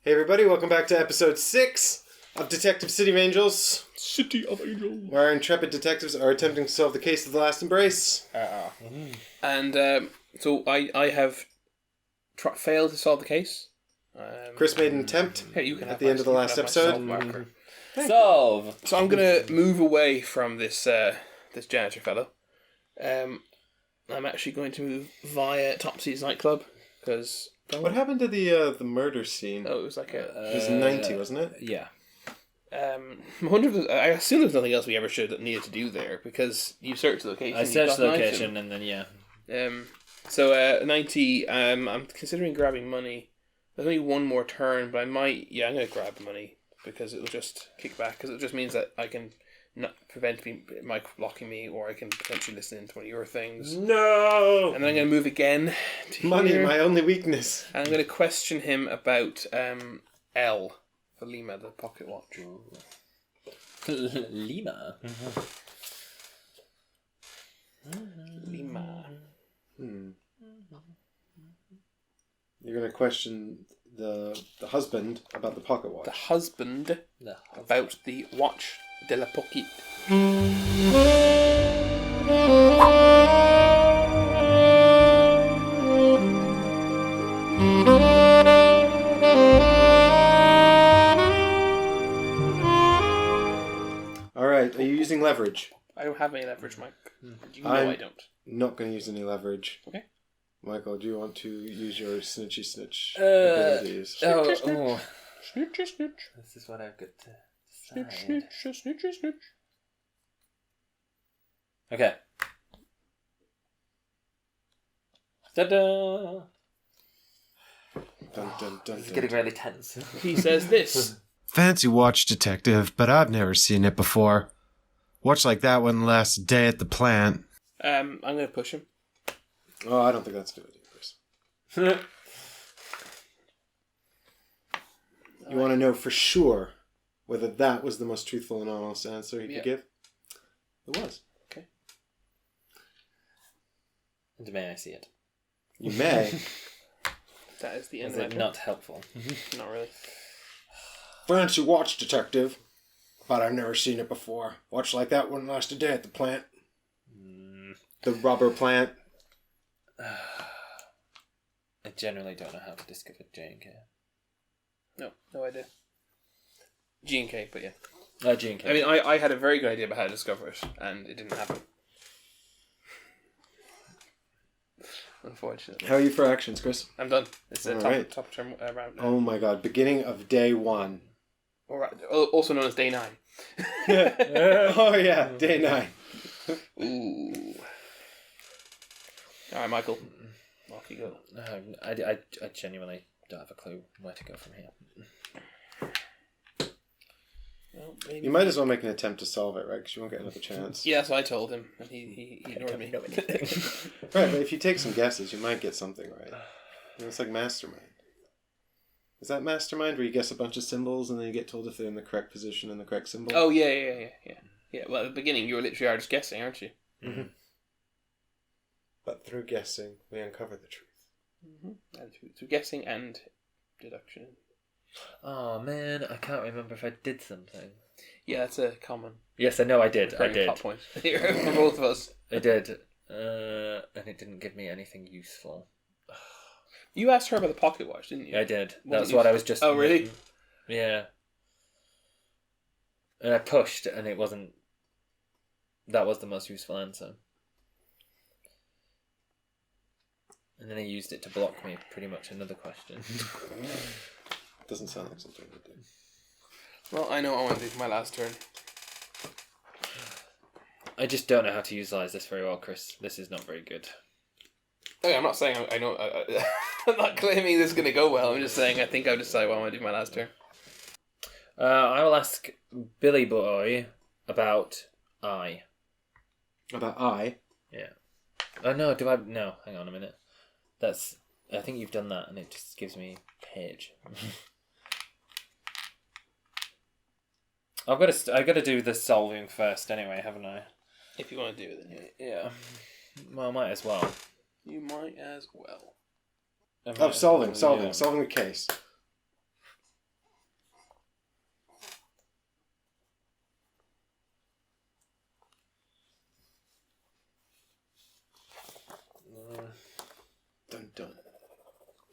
Hey everybody, welcome back to episode 6 of Detective City of Angels. City of Angels. Where our intrepid detectives are attempting to solve the case of the last embrace. And so I have failed to solve the case. Chris made an attempt You can at the end of the last episode. Solve. So I'm going to move away from this this janitor fellow. I'm actually going to move via Topsy's nightclub because... What happened to the murder scene? Oh, it was like it was 90, wasn't it? Yeah. I wonder if I assume there's nothing else we ever needed to do there because you searched the location. I searched the location and then So 90. I'm considering grabbing money. There's only one more turn, but I might. Yeah, I'm gonna grab money because it'll just kick back because it just means that I can not prevent Mike blocking me, or I can potentially listen into one of your things. No. And then I'm gonna move again to money, here, my only weakness. and I'm gonna question him about L for Lima, the pocket watch. Lima. Lima. You're going to question the husband about the pocket watch. The husband about the watch de la pocket. Alright, are you using leverage? I don't have any leverage, Mike. You know I don't. Not going to use any leverage. Okay. Michael, do you want to use your snitch abilities? Snitch. This is what I've got to decide. Snitch. Okay. Ta-da! Dun, dun, dun, It's getting really tense. He says this. Fancy watch, detective, but I've never seen it before. Watch like that wouldn't last a day at the plant. I'm going to push him. Oh, I don't think that's a good idea, Chris. You want to know for sure whether that was the most truthful and honest answer he could give? It was. Okay. And may I see it? You may. That is the end Is of it my not helpful? Not really. Fancy watch, detective, but I've never seen it before. Watch like that wouldn't last a day at the plant. The rubber plant. I generally don't know how to discover J&K. No idea. G&K, but yeah. J&K. I mean, I had a very good idea about how to discover it, and it didn't happen. Unfortunately. How are you for actions, Chris? I'm done. It's a All top term round now. Oh my god, beginning of day 1. Also known as day 9. Oh yeah, day 9. Ooh. Alright, Michael. Off you go. I genuinely don't have a clue where to go from here. Well, maybe. You might as well make an attempt to solve it, right? Because you won't get another chance. Yeah, so I told him, and he ignored me. Right, but if you take some guesses, you might get something right. It's like Mastermind. Is that Mastermind where you guess a bunch of symbols and then you get told if they're in the correct position and the correct symbol? Oh, yeah. Yeah, well, at the beginning, you were literally just guessing, aren't you? Mm-hmm. But through guessing, we uncover the truth. Mm-hmm. And through guessing and deduction. Oh man, I can't remember if I did something. Yeah, that's a common. Yes, I know I did. Plot point here for both of us. I did. And it didn't give me anything useful. You asked her about the pocket watch, didn't you? I did. That's what I was just... Oh, really? Yeah. And I pushed, and it wasn't... That was the most useful answer. And then I used it to block me pretty much another question. Doesn't sound like something to do. Well, I know what I want to do for my last turn. I just don't know how to utilise this very well, Chris. This is not very good. Okay, I'm not saying I know... I'm not claiming this is going to go well. I'm just saying I think I'll decide what I want to do for my last turn. I will ask Billy Boy about I. About I? Yeah. Oh, no, do I... No, hang on a minute. That's... I think you've done that, and it just gives me page. I've got to do the solving first anyway, haven't I? If you want to do it, then yeah. Well, I might as well. You might as well. Solving the case.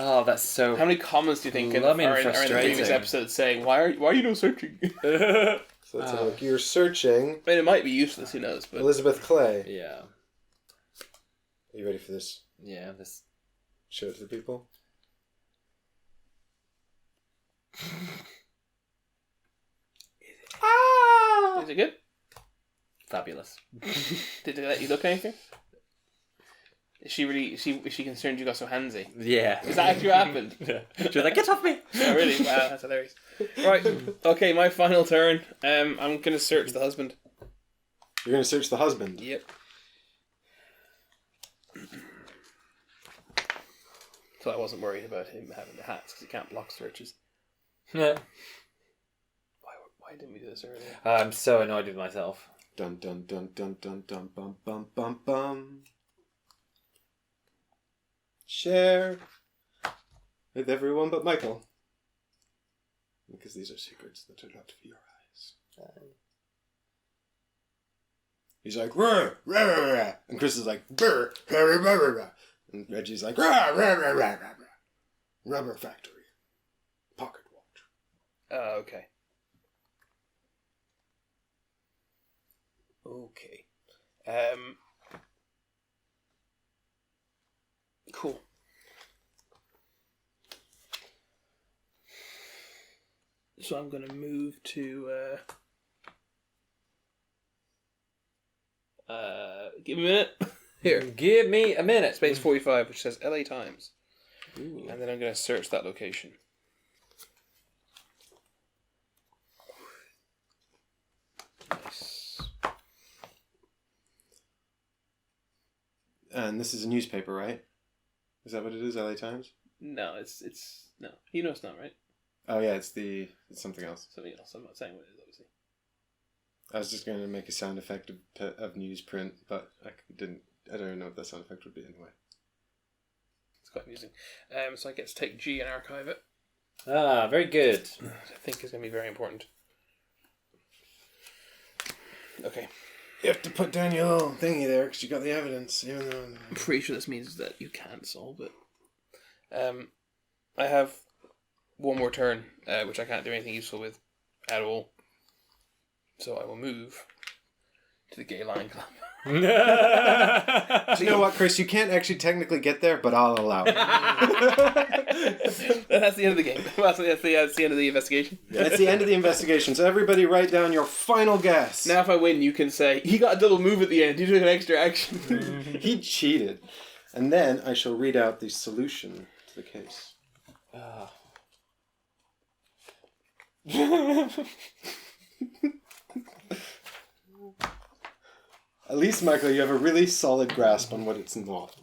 Oh, that's so... How many comments do you think are in the previous frustrating. episode saying, why are you not searching? So let's have a look. You're searching I mean, it might be useless, who knows? But Elizabeth Clay. Yeah. Are you ready for this? Yeah, this... Show it to the people. Is it good? Fabulous. Did they let you look at anything? Is she concerned you got so handsy? Yeah. Is that actually what happened? Yeah. She was like, get off me! Oh, really? Wow, that's hilarious. Right, okay, my final turn. I'm going to search the husband. You're going to search the husband. Yep. So I wasn't worried about him having the hats, because he can't block searches. Yeah. Why didn't we do this earlier? I'm so annoyed with myself. Dun dun dun dun dun dun bum bum bum bum. Share with everyone but Michael. Because these are secrets that are not for your eyes. He's like, rah, rah, rah, rah. And Chris is like, brr, rah, rah, rah, rah, rah. And Reggie's like, rah, rah, rah, rah, rah, rah. Rubber factory. Pocket watch. Oh, okay. Okay. Cool. So I'm going to move to... give me a minute. Here. Give me a minute. Space 45, which says LA Times. Ooh. And then I'm going to search that location. Nice. And this is a newspaper, right? Is that what it is, LA Times? No, it's no. You know it's not, right? Oh yeah, it's something else. Something else. I'm not saying what it is, obviously. I was just going to make a sound effect of newsprint, but I don't even know what that sound effect would be anyway. It's quite amusing. So I get to take G and archive it. Ah, very good. I think is going to be very important. Okay. You have to put down your little thingy there because you got the evidence, even though... I'm pretty sure this means that you can't solve it. I have one more turn, which I can't do anything useful with at all. So I will move to the Gay Lion Club. Do you know what, Chris? You can't actually technically get there, but I'll allow it. That's the end of the game. That's the end of the investigation. That's the end of the investigation. So everybody write down your final guess. Now if I win, you can say, he got a double move at the end. He took an extra action. He cheated. And then I shall read out the solution to the case. At least, Michael, you have a really solid grasp on what it's not.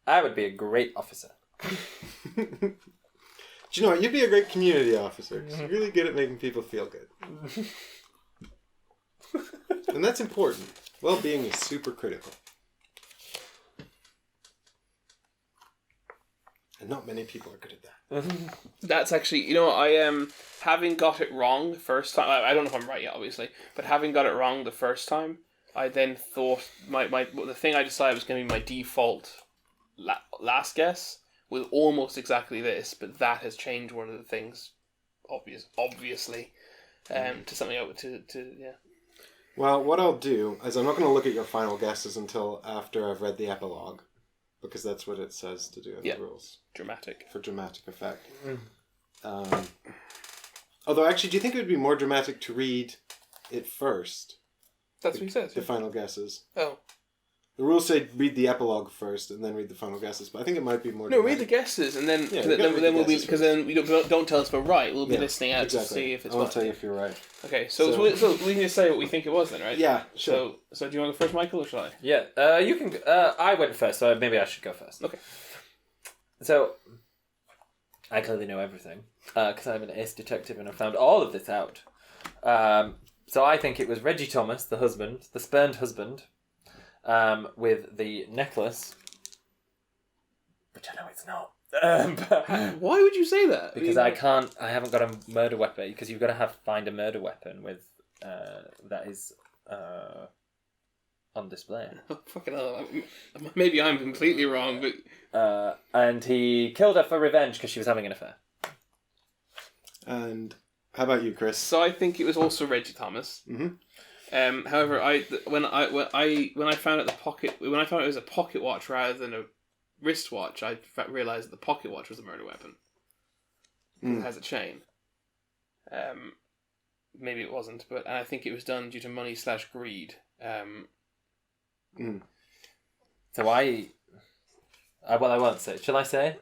I would be a great officer. Do you know what? You'd be a great community officer. 'Cause you're really good at making people feel good. And that's important. Well-being is super critical. And not many people are good at that. That's actually, you know, I having got it wrong the first time. I don't know if I'm right yet, obviously, but having got it wrong the first time, I then thought the thing I decided was going to be my default last guess was almost exactly this, but that has changed one of the things, obviously, to something yeah. Well, what I'll do is I'm not going to look at your final guesses until after I've read the epilogue, because that's what it says to do in the rules. Dramatic. For dramatic effect. Although, actually, do you think it would be more dramatic to read it first? That's what he says. The final guesses. Oh. The rules say read the epilogue first and then read the final guesses, but I think it might be more No, dramatic. read the guesses and then Yeah, then we'll be, because then we don't tell us if we're right. We'll be listening out exactly. to see if it's I'll right. tell you if you're right. Okay, so we can just say what we think it was then, right? Yeah, sure. So do you want to go first, Michael, or shall I? Yeah, you can... I went first, so maybe I should go first. Okay. So, I clearly know everything, because I'm an ace detective and I found all of this out. So I think it was Reggie Thomas, the husband, the spurned husband, with the necklace, which I know it's not. Why would you say that? Because I haven't got a murder weapon, because you've got to find a murder weapon with, that is, on display. Oh, fucking hell. Maybe I'm completely wrong, but... And he killed her for revenge because she was having an affair. And how about you, Chris? So I think it was also Reggie Thomas. Mm-hmm. However, when I found out it was a pocket watch rather than a wristwatch, I realised that the pocket watch was a murder weapon. It has a chain. Maybe it wasn't, but I think it was done due to money/greed. So I won't say. Shall I say?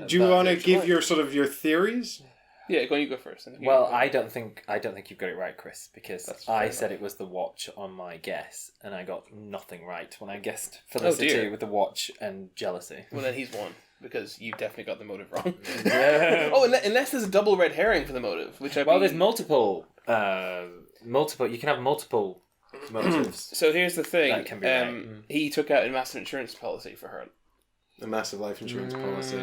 Do you want to give your theories? Yeah, go on, you go first. Well, I don't think you've got it right, Chris, because That's I fair said enough. it was the watch on my guess, and I got nothing right when I guessed Felicity with the watch and jealousy. Well, then he's won, because you definitely got the motive wrong. Yeah. Oh, unless there's a double red herring for the motive, which there's multiple. You can have multiple motives. So here's the thing. That can be right. He took out a massive insurance policy for her. A massive life insurance policy.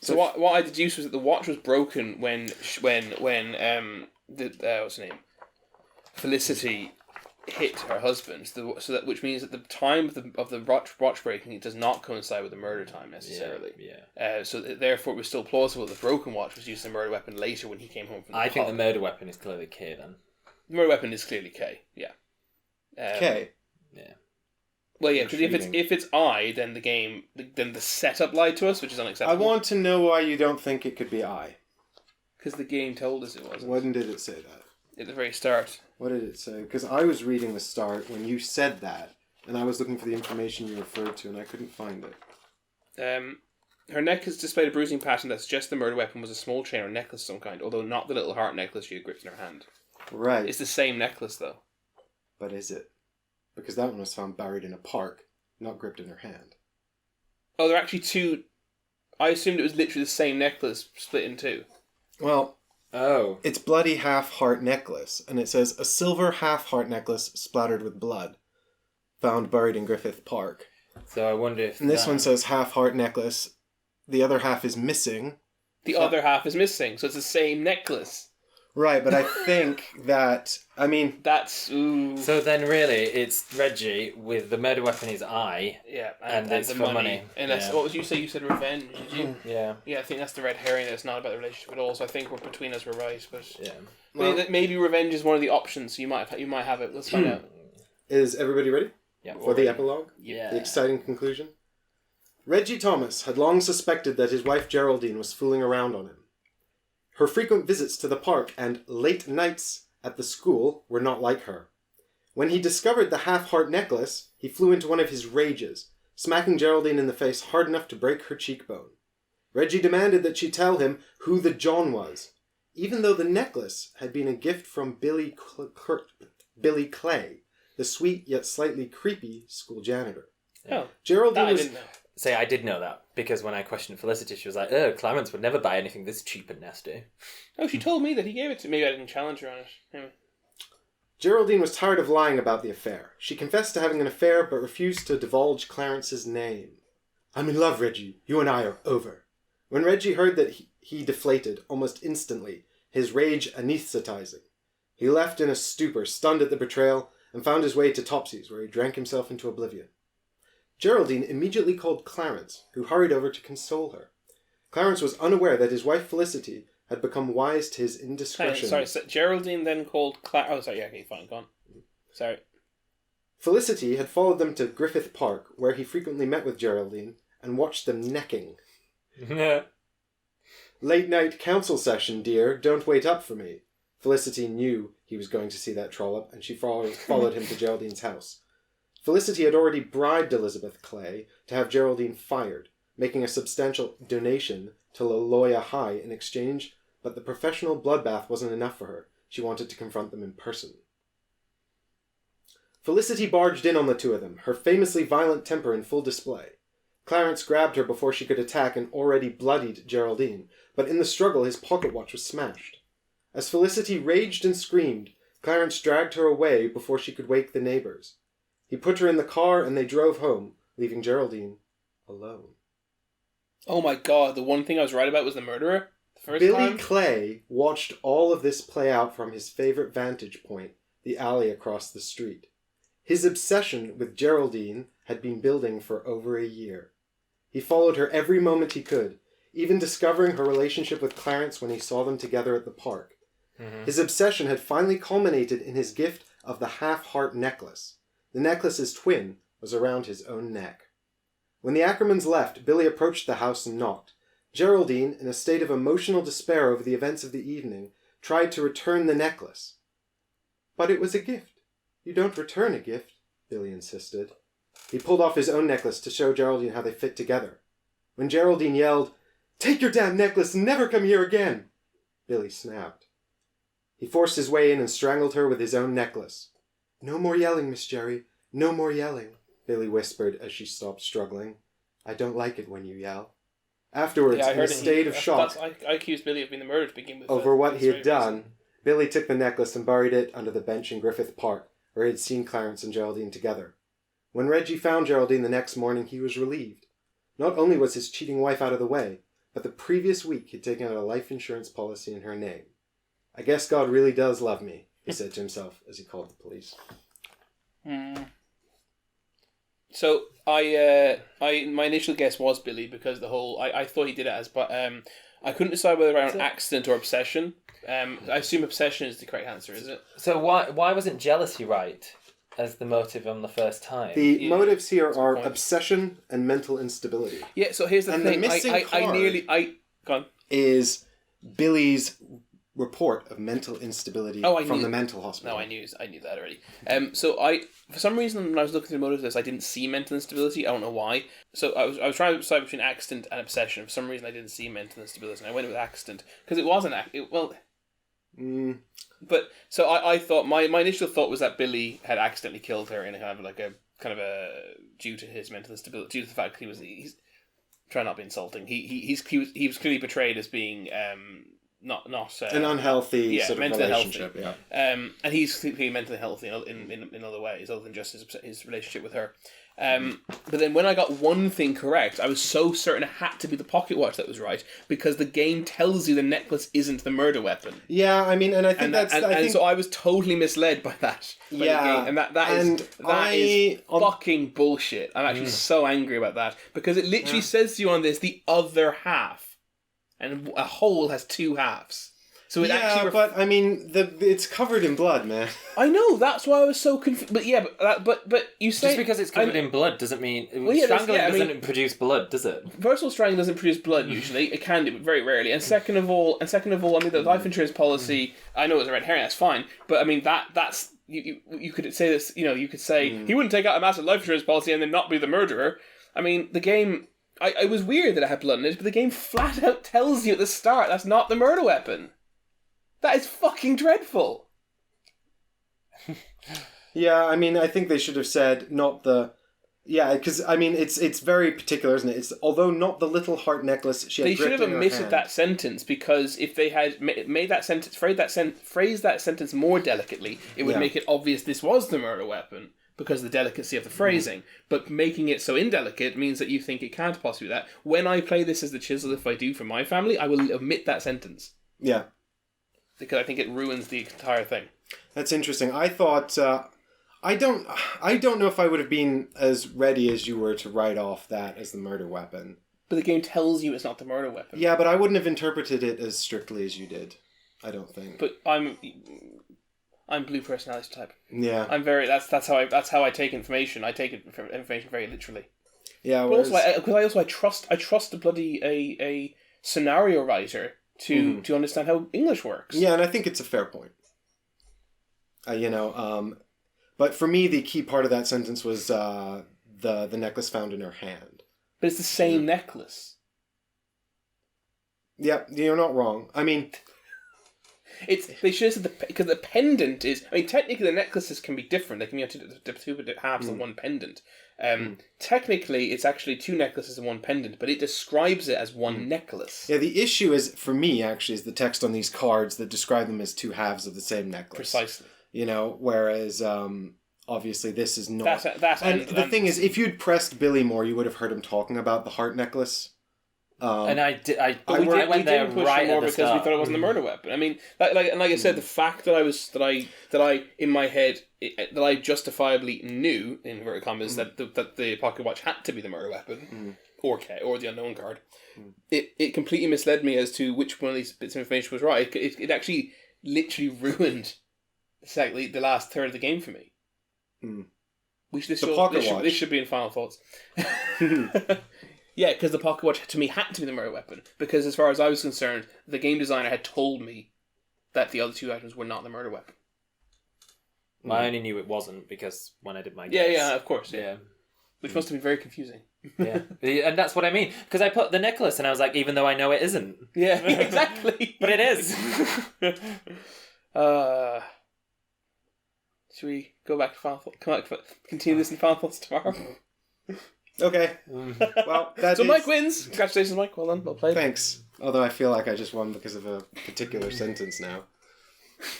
So what I deduced was that the watch was broken when what's her name, Felicity hit her husband. Which means that the time of the watch breaking, it does not coincide with the murder time necessarily. Yeah. So therefore, it was still plausible that the broken watch was used as a murder weapon later when he came home from the I think pub. the murder weapon is clearly K then. The murder weapon is clearly K. Yeah. Okay. Yeah. Well, yeah, because if it's I, then the setup lied to us, which is I unacceptable. want to know why you don't think it could be I. Because the game told us it wasn't. When did it say that? At the very start. What did it say? Because I was reading the start when you said that, and I was looking for the information you referred to, and I couldn't find it. Her neck has displayed a bruising pattern that suggests the murder weapon was a small chain or necklace of some kind, although not the little heart necklace she had gripped in her hand. Right. It's the same necklace, though. But is it? Because that one was found buried in a park, not gripped in her hand. Oh, they're actually two... I assumed it was literally the same necklace split in two. Well, Oh. it's bloody half-heart necklace, and it says, a silver half-heart necklace splattered with blood, found buried in Griffith Park. So I wonder if... And this one says half-heart necklace. The other half is missing. The other half is missing, so it's the same necklace. Right, but I think that... I mean... That's... Ooh. So then really, it's Reggie with the murder weapon is I. Yeah, and it's the for money. And that's, Yeah. what would you say? You said revenge, did you? Yeah. Yeah, I think that's the red herring. That's not about the relationship at all. So I think we're between us. We're right, but Yeah. Well, maybe revenge is one of the options. So you might have it. Let's find out. is everybody ready Yeah. for the epilogue? Yeah. The exciting conclusion? Reggie Thomas had long suspected that his wife Geraldine was fooling around on him. Her frequent visits to the park and late nights at the school were not like her. When he discovered the half-heart necklace, he flew into one of his rages, smacking Geraldine in the face hard enough to break her cheekbone. Reggie demanded that she tell him who the John was, even though the necklace had been a gift from Billy Clay, the sweet yet slightly creepy school janitor. Oh, Geraldine that I was... didn't know. Say, I did know that, because when I questioned Felicity, she was like, Clarence would never buy anything this cheap and nasty. Oh, she told me that he gave it to me. Maybe I didn't challenge her on it. Anyway. Geraldine was tired of lying about the affair. She confessed to having an affair, but refused to divulge Clarence's name. I'm in love, Reggie. You and I are over. When Reggie heard that, he deflated almost instantly, his rage anesthetizing. He left in a stupor, stunned at the betrayal, and found his way to Topsy's, where he drank himself into oblivion. Geraldine immediately called Clarence, who hurried over to console her. Clarence was unaware that his wife Felicity had become wise to his indiscretion. Sorry, so Geraldine then called Oh, sorry, yeah, okay, fine, go on. Sorry. Felicity had followed them to Griffith Park, where he frequently met with Geraldine, and watched them necking. Late night council session, dear. Don't wait up for me. Felicity knew he was going to see that trollop, and she followed him to Geraldine's house. Felicity had already bribed Elizabeth Clay to have Geraldine fired, making a substantial donation to Laloya High in exchange, but the professional bloodbath wasn't enough for her. She wanted to confront them in person. Felicity barged in on the two of them, her famously violent temper in full display. Clarence grabbed her before she could attack an already bloodied Geraldine, but in the struggle his pocket watch was smashed. As Felicity raged and screamed, Clarence dragged her away before she could wake the neighbors. He put her in the car and they drove home, leaving Geraldine alone. Oh my god, the one thing I was right about was the murderer? The first Billy time? Clay watched all of this play out from his favorite vantage point, the alley across the street. His obsession with Geraldine had been building for over a year. He followed her every moment he could, even discovering her relationship with Clarence when he saw them together at the park. His obsession had finally culminated in his gift of the half-heart necklace. The necklace's twin was around his own neck. When the Ackermans left, Billy approached the house and knocked. Geraldine, in a state of emotional despair over the events of the evening, tried to return the necklace. "But it was a gift. You don't return a gift," Billy insisted. He pulled off his own necklace to show Geraldine how they fit together. When Geraldine yelled, "Take your damn necklace and never come here again," Billy snapped. He forced his way in and strangled her with his own necklace. "No more yelling, Miss Jerry. No more yelling," Billy whispered as she stopped struggling. "I don't like it when you yell." Afterwards, in a state of shock I accused Billy of being the murderer to begin with. over what he had done, Billy took the necklace and buried it under the bench in Griffith Park, where he had seen Clarence and Geraldine together. When Reggie found Geraldine the next morning, he was relieved. Not only was his cheating wife out of the way, but the previous week he'd taken out a life insurance policy in her name. "I guess God really does love me," he said to himself as he called the police. So my initial guess was Billy because I thought he did it as, but I couldn't decide whether around accident or obsession. I assume obsession is the correct answer, is it? So why wasn't jealousy right as the motive on the first time? The motives here are obsession and mental instability. Yeah. So here's the thing. The missing card is Billy's report of mental instability from the mental hospital. No, I knew that already. So for some reason, when I was looking through the motives of this, I didn't see mental instability. I don't know why. So I was trying to decide between accident and obsession. For some reason, I didn't see mental instability, and I went with accident because it was an But so I thought my initial thought was that Billy had accidentally killed her in a kind of a due to his mental instability, due to the fact that he's trying not to be insulting. He was clearly portrayed as being not an unhealthy sort of relationship. Healthy. Yeah. And he's clearly mentally healthy in other ways other than just his relationship with her. But then when I got one thing correct, I was so certain it had to be the pocket watch that was right because the game tells you the necklace isn't the murder weapon. Yeah, I mean, and I think so I was totally misled by that. By the game. And that is fucking bullshit. I'm actually so angry about that because it literally says to you on this the other half, and a whole has two halves. So it actually but I mean, it's covered in blood, man. I know, that's why I was so confused. But yeah, but you say just because it's covered in blood doesn't mean strangling doesn't produce blood, does it? First of all, strangling doesn't produce blood usually. It can do, but very rarely. And second of all, I mean, the life insurance policy. I know it's a red herring. That's fine, but I mean that's you could say this. You know, you could say he wouldn't take out a massive life insurance policy and then not be the murderer. I mean, the game. It was weird that it had blood in it, but the game flat out tells you at the start that's not the murder weapon. That is fucking dreadful. Yeah, I mean, I think they should have said not the... Yeah, because, I mean, it's very particular, isn't it? It's although not the little heart necklace she had gripped in her hand. They should have omitted that sentence, because if they had made that sentence, phrased that sentence more delicately, it would make it obvious this was the murder weapon, because of the delicacy of the phrasing. But making it so indelicate means that you think it can't possibly be that. When I play this as the chisel, if I do for my family, I will omit that sentence. Yeah. Because I think it ruins the entire thing. That's interesting. I thought... I don't know if I would have been as ready as you were to write off that as the murder weapon. But the game tells you it's not the murder weapon. Yeah, but I wouldn't have interpreted it as strictly as you did. I don't think. But I'm blue personality type. Yeah. I'm very. That's how I take information. I take information very literally. Yeah. But also, I trust a bloody a scenario writer to understand how English works. Yeah, and I think it's a fair point. But for me, the key part of that sentence was the necklace found in her hand. But it's the same necklace. Yeah, you're not wrong. I mean... They should have said because the pendant is... I mean, technically the necklaces can be different. They can be two halves of one pendant. Technically, it's actually two necklaces and one pendant, but it describes it as one necklace. Yeah, the issue is, for me, actually, is the text on these cards that describe them as two halves of the same necklace. Precisely. Whereas obviously this is not. The thing is, if you'd pressed Billy more, you would have heard him talking about the heart necklace. And I did. I But we went there didn't push right it more at the because start. we thought it wasn't a murder weapon. I mean, like I said, the fact that I in my head that I justifiably knew in inverted commas that the pocket watch had to be the murder weapon or the unknown card. It completely misled me as to which one of these bits of information was right. It actually literally ruined the last third of the game for me. This should be in Final Thoughts. Yeah, because the pocket watch to me had to be the murder weapon. Because as far as I was concerned, the game designer had told me that the other two items were not the murder weapon. I only knew it wasn't because when I did my Yeah, guess. yeah, of course. Yeah. Which must have been very confusing. Yeah, and that's what I mean. Because I put the necklace and I was like, even though I know it isn't. Yeah, exactly. But it is. Should we go back to Final Thoughts? Continue this in Final Thoughts tomorrow? Okay. Well, so Mike wins. Congratulations, Mike. Well done. Well played. Thanks. Although I feel like I just won because of a particular sentence now.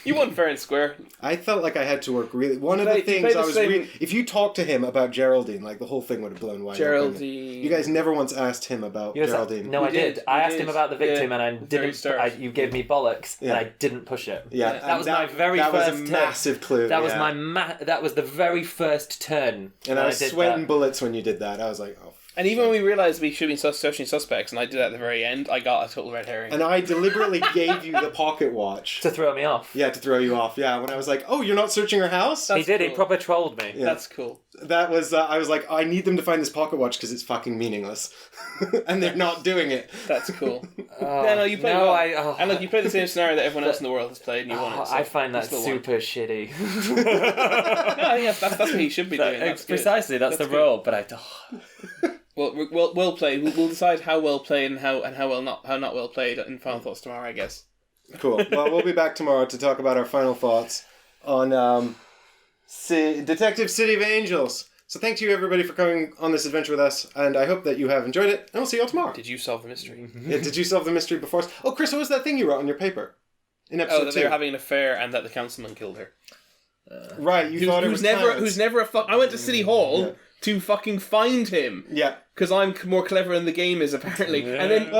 You won fair and square. I felt like I had to work really... One of the things I was... If you talked to him about Geraldine, like, the whole thing would have blown wide open. Geraldine... You guys never once asked him about Geraldine. No, I did. I asked him about the victim and I didn't... you gave me bollocks and I didn't push it. Yeah. That was my very first turn. That was a massive clue. That was that was the very first turn. And I was sweating bullets when you did that. I was like, oh. And even when we realised we should be searching suspects, and I did that at the very end, I got a total red herring. And I deliberately gave you the pocket watch. To throw me off. Yeah, to throw you off. Yeah, when I was like, oh, you're not searching her house? He did, he proper trolled me. Yeah. That's cool. That was, I was like, I need them to find this pocket watch because it's fucking meaningless. And they're not doing it. That's cool. No, you played well. And look, you played the same scenario that everyone else in the world has played, and you won it. So I find that super shitty. No, yeah, that's what he should be doing. That's precisely, that's the role, but I don't... Well played. We'll decide how well played and how not well played in Final Thoughts tomorrow, I guess. Cool. Well, we'll be back tomorrow to talk about our final thoughts on Detective City of Angels. So thank you everybody for coming on this adventure with us, and I hope that you have enjoyed it, and we'll see you all tomorrow. Did you solve the mystery? Yeah, did you solve the mystery before us? Oh, Chris, what was that thing you wrote on your paper? In episode 2? That they were having an affair and that the councilman killed her. Right, you thought it was who's never a fuck. I went to City Hall to fucking find him. Yeah. Because I'm more clever than the game is, apparently. Yeah. And then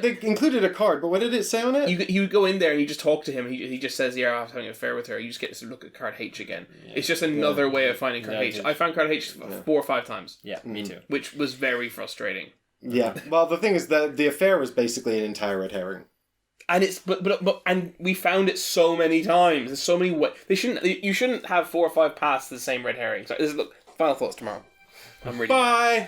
they included a card, but what did it say on it? You would go in there and you just talk to him. He just says, yeah, I was having an affair with her. You just get to look at card H again. Yeah. It's just another way of finding card H. I found card H 4 or 5 times. Yeah, me too. Which was very frustrating. Yeah. Well, the thing is that the affair was basically an entire red herring. And it's and we found it so many times. There's so many ways. You shouldn't have 4 or 5 paths to the same red herring. So look, Final Thoughts tomorrow. I'm really Bye.